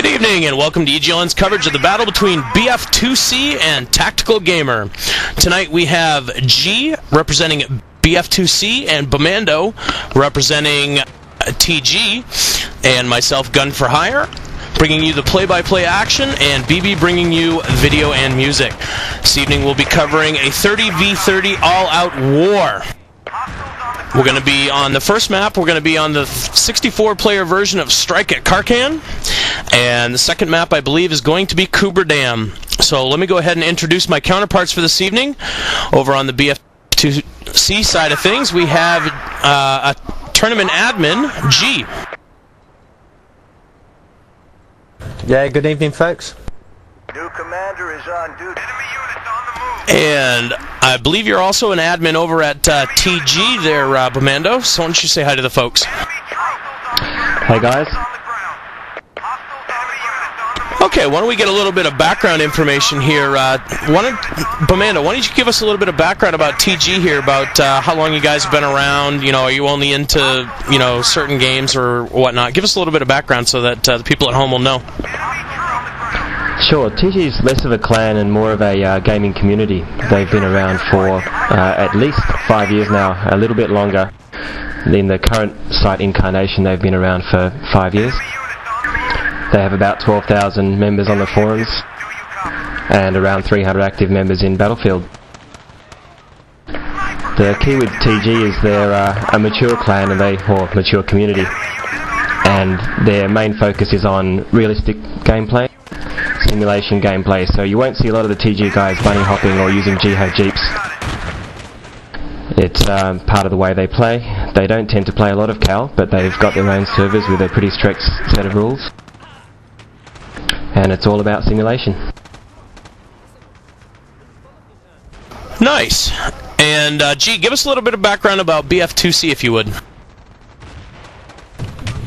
evening and welcome to EGLN's coverage of the battle between BF2C and Tactical Gamer. Tonight we have G representing BF2C and Bomando representing TG, and myself, Gun for Hire, bringing you the play-by-play action, and BB bringing you video and music. This evening we'll be covering a 30v30 all-out war. We're going to be on the first map, we're going to be on the 64-player version of Strike at Karkand, and the second map, I believe, is going to be Kubra Dam. So let me go ahead and introduce my counterparts for this evening. Over on the BF2C side of things, we have a tournament admin, G. Yeah, good evening, folks. New commander is on duty. Enemy units on the move. And I believe you're also an admin over at TG there, Bomando. So why don't you say hi to the folks? Hey, guys. Okay, why don't we get a little bit of background information here? Bomando, why don't you give us a little bit of background about TG here, about how long you guys have been around? You know, are you only into, you know, certain games or whatnot? Give us a little bit of background so that the people at home will know. Sure, TG is less of a clan and more of a gaming community. They've been around for at least 5 years now, a little bit longer. In the current site incarnation, they've been around for 5 years. They have about 12,000 members on the forums and around 300 active members in Battlefield. The key with TG is they're a mature clan or mature community, and their main focus is on realistic gameplay, simulation gameplay. So you won't see a lot of the TG guys bunny hopping or using jihad jeeps. It's part of the way they play. They don't tend to play a lot of Cal, but they've got their own servers with a pretty strict set of rules. And it's all about simulation. Nice. And G, give us a little bit of background about BF2C, if you would.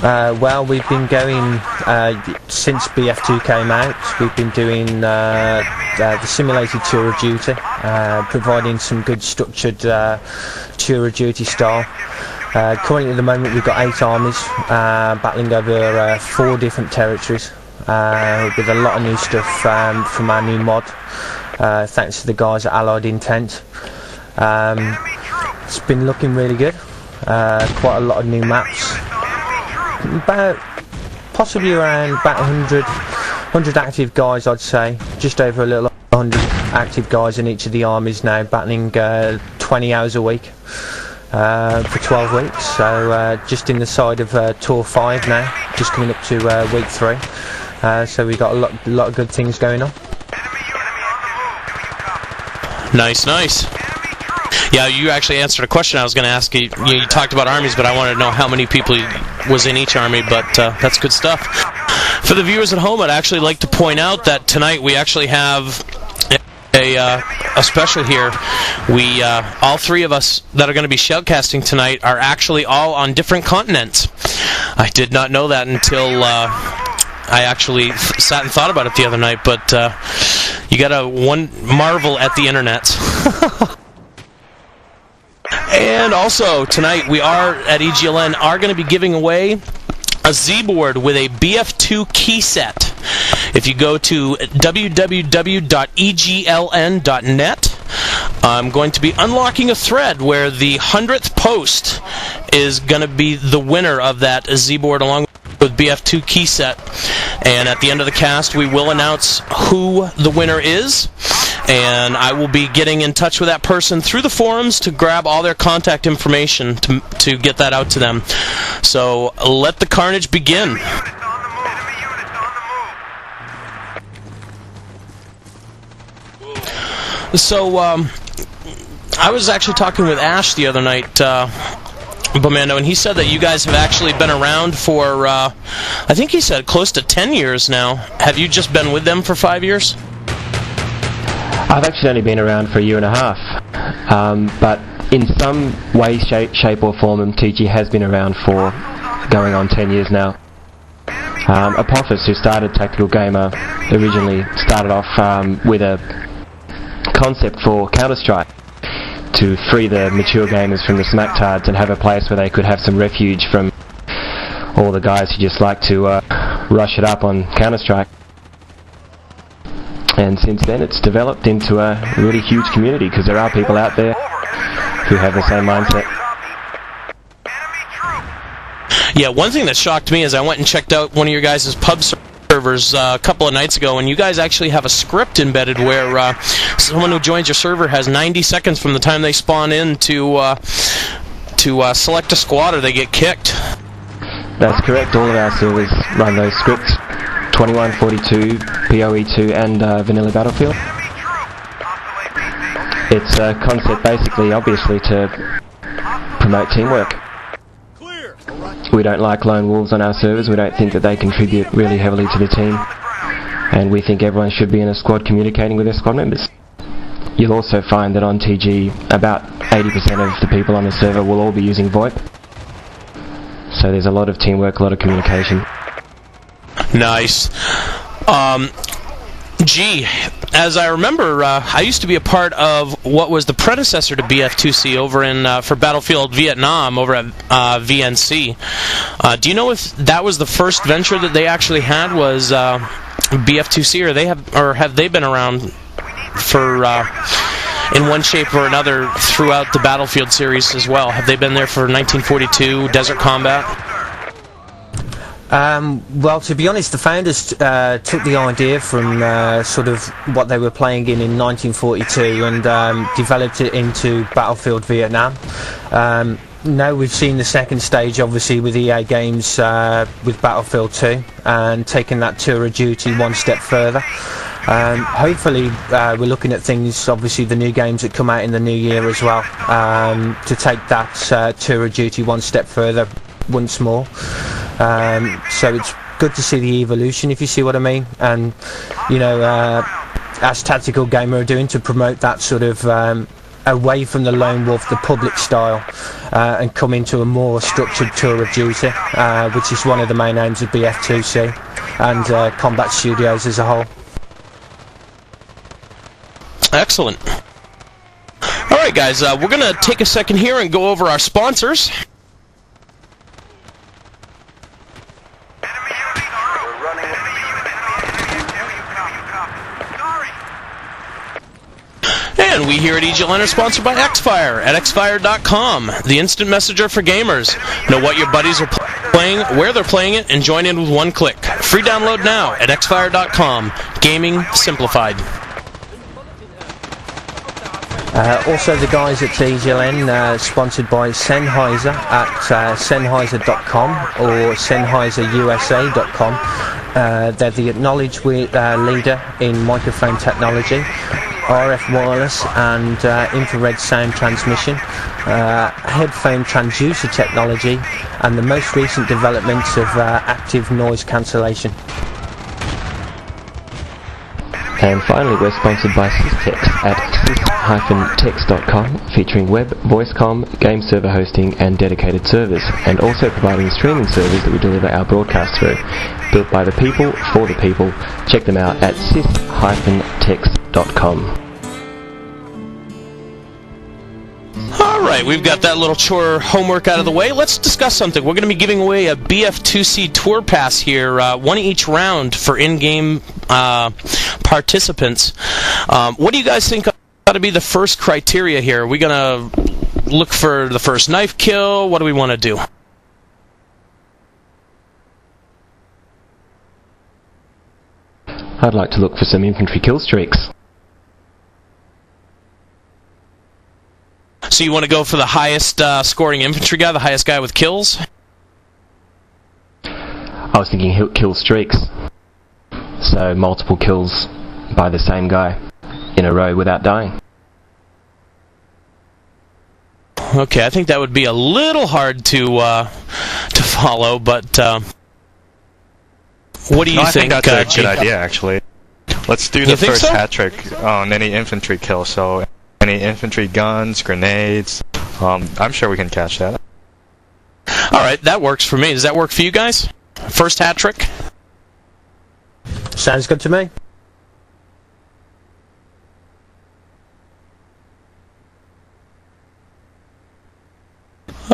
Well, we've been going since BF2 came out. We've been doing the simulated tour of duty, providing some good structured tour of duty style. Currently at the moment we've got 8 armies battling over 4 different territories. With a lot of new stuff from our new mod, thanks to the guys at Allied Intent. It's been looking really good. Quite a lot of new maps. Possibly around about 100 active guys, I'd say. Just over a little 100 active guys in each of the armies now, battling 20 hours a week for 12 weeks. So just in the side of Tour 5 now, just coming up to week 3. So we've got a lot of good things going on. Nice, nice. Yeah, you actually answered a question I was going to ask you. You talked about armies, but I wanted to know how many people was in each army, but that's good stuff. For the viewers at home, I'd actually like to point out that tonight we actually have a special here. We all 3 of us that are going to be shoutcasting tonight are actually all on different continents. I did not know that until I actually sat and thought about it the other night, but you gotta marvel at the internet. And also tonight we are at EGLN are going to be giving away a Z board with a BF2 key set. If you go to www.egln.net, I'm going to be unlocking a thread where the 100th post is going to be the winner of that Z board along with BF2 key set. And at the end of the cast we will announce who the winner is, and I will be getting in touch with that person through the forums to grab all their contact information to get that out to them. So let the carnage begin. So I was actually talking with Ash the other night, Bomando, and he said that you guys have actually been around for, I think he said close to 10 years now. Have you just been with them for 5 years? I've actually only been around for a year and a half, but in some way, shape or form, TG has been around for going on 10 years now. Apophis, who started Tactical Gamer, originally started off with a concept for Counter-Strike, to free the mature gamers from the smacktards and have a place where they could have some refuge from all the guys who just like to rush it up on Counter-Strike. And since then it's developed into a really huge community because there are people out there who have the same mindset. Yeah, one thing that shocked me is I went and checked out one of your guys' pub servers a couple of nights ago, and you guys actually have a script embedded where someone who joins your server has 90 seconds from the time they spawn in to select a squad or they get kicked. That's correct. All of our servers run those scripts. 21, 42, PoE2 and Vanilla Battlefield. It's a concept basically, obviously, to promote teamwork. We don't like lone wolves on our servers. We don't think that they contribute really heavily to the team. And we think everyone should be in a squad communicating with their squad members. You'll also find that on TG, about 80% of the people on the server will all be using VoIP. So there's a lot of teamwork, a lot of communication. Nice. Gee, as I remember, I used to be a part of what was the predecessor to BF2C over in for Battlefield Vietnam over at VNC. Do you know if that was the first venture that they actually had was BF2C, or have they been around for in one shape or another throughout the Battlefield series as well? Have they been there for 1942 Desert Combat? Well, to be honest, the founders took the idea from sort of what they were playing in 1942 and developed it into Battlefield Vietnam. Now we've seen the second stage, obviously, with EA Games with Battlefield 2 and taking that tour of duty one step further. Hopefully we're looking at things, obviously the new games that come out in the new year as well, to take that tour of duty one step further once more. So it's good to see the evolution, if you see what I mean, and you know, as Tactical Gamer are doing to promote that sort of away from the lone wolf, the public style, and come into a more structured tour of duty, which is one of the main aims of BF2C and Combat Studios as a whole. Excellent. Alright guys, we're going to take a second here and go over our sponsors. And we here at EGLN are sponsored by Xfire at xfire.com, the instant messenger for gamers. Know what your buddies are playing, where they're playing it, and join in with one click. Free download now at xfire.com. Gaming simplified. Also the guys at EGLN, sponsored by Sennheiser at Sennheiser.com or SennheiserUSA.com. They're the acknowledged leader in microphone technology, RF wireless and infrared sound transmission, headphone transducer technology, and the most recent developments of active noise cancellation. And finally, we're sponsored by Systex at sys-tex.com, featuring web, voice-com, game server hosting and dedicated servers, and also providing streaming servers that we deliver our broadcast through. Built by the people, for the people. Check them out at sys-tex.com. Alright, we've got that little chore homework out of the way. Let's discuss something. We're going to be giving away a BF2C tour pass here, one each round for in-game participants. What do you guys think ought to be the first criteria here? Are we going to look for the first knife kill? What do we want to do? I'd like to look for some infantry kill streaks. So you want to go for the highest scoring infantry guy, the highest guy with kills? I was thinking kill streaks. So multiple kills by the same guy in a row without dying. Okay, I think that would be a little hard to follow, but what do you think? I think that's a good idea, actually. Let's do the first hat trick on any infantry kill. So any infantry guns, grenades. I'm sure we can catch that. Alright, that works for me. Does that work for you guys? First hat trick? Sounds good to me.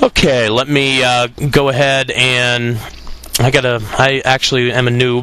Okay, let me go ahead and I actually am a noob.